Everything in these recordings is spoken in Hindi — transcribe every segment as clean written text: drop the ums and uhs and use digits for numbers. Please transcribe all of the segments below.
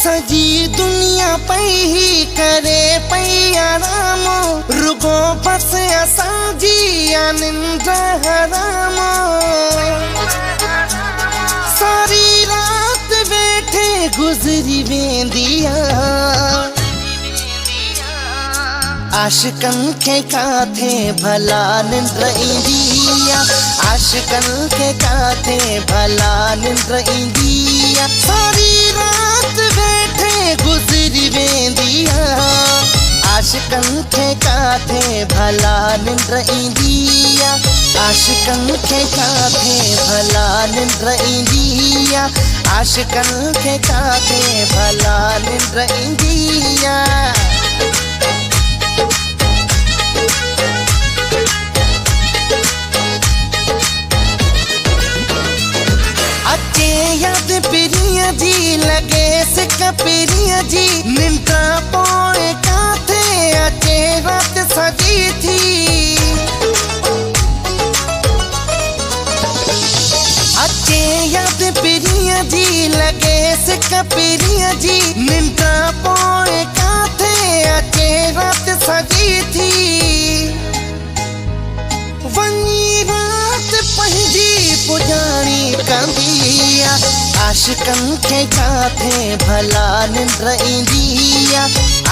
सजी दुनिया पे ही करे पई आरामो, रुगो बस असांजी निंड हरामो। सारी रात बैठे गुजरी वेंदिया, आशिकन के काथे भला निंड इंदिया, आशिकन के काथे भला निंड इंदिया। सारी रात बैठे गुजरी वेंदिया, आशिकन के काथे भला निंड इंदिया, आशिकन के काथे भला निंड इंदिया, आशिकन के काथे भला निंड इंदिया। अचे याद पिरिया जी लगे सिक पिरिया जी, निंद्रा पोए काथे अचे रात सजी थी। अचे याद पिरिया जी लगे सिक पिरिया जी, निंद्रा पोए काथे अचे रात सजी थी। वनी रात पंहिंजी पुजाणी कंदिया, आशिकन के काथे भला निंड इंदिया,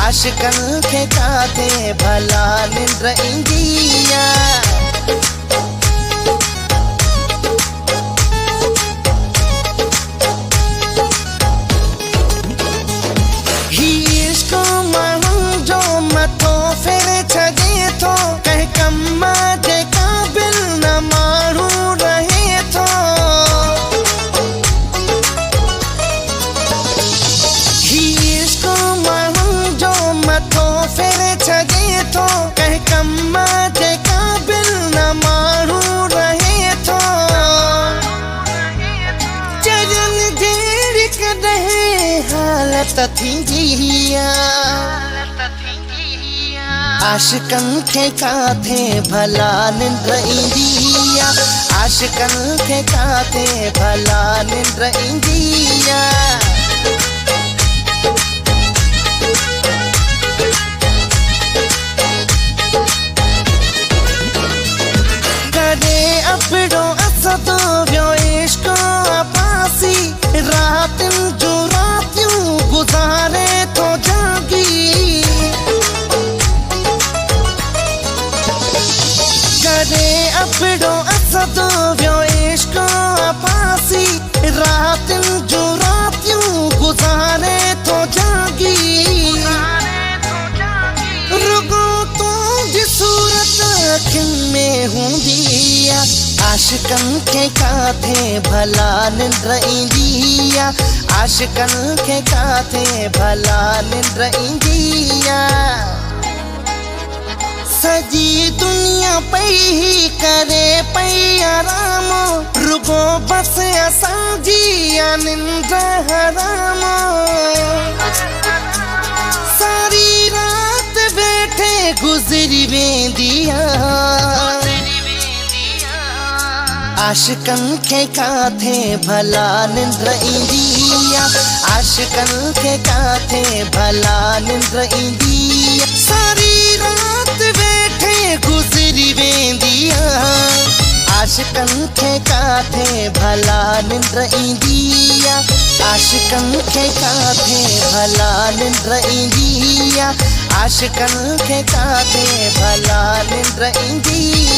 आशिकन के काथे भला निंड इंदिया। ही इश्क माण्हू जो मथो फेरे छॾे थो, कंहिं कम जे क़ाबिल न माण्हू रहे थो। ही इश्क माण्हू जो मथो फेरे छॾे थो, कंहिं कम जे क़ाबिल न माण्हू रहे थो। चरन जहिड़ी कॾहिं हालत थींदी आहे, आशिकन के काथे भला निंड इंदिया, आशिकन के काथे भला निंड इंदिया। करे अपड़ो असदो व्यो इश्क अपासी, रातन जो रातियूं गुज़ारे थो जागी। करे अपड़ो असदो व्यो इश्क अपासी, रातन जो रातियूं गुज़ारे थो जागी। रुगो तुंहिंजी सूरत अखियुनि में हूंदी आ, आशिकन के काथे भला निंड इंदिया, आशिकन के काथे भला निंड इंदिया। सजी दुनिया पे ही करे पई आरामो, रुगो बस असांजी निंड हरामो। सारी रात बैठे गुजरी वेंदिया, आशिकन के काथे भला निंड इंदिया, आशिकन के काथे भला निंड इंदिया। सारी रात बैठे गुजरी वेंदिया, आशिकन के काथे भला निंड इंदिया, आशिकन के काथे भला निंड इंदिया, आशिकन के काथे भला निंड इंदिया।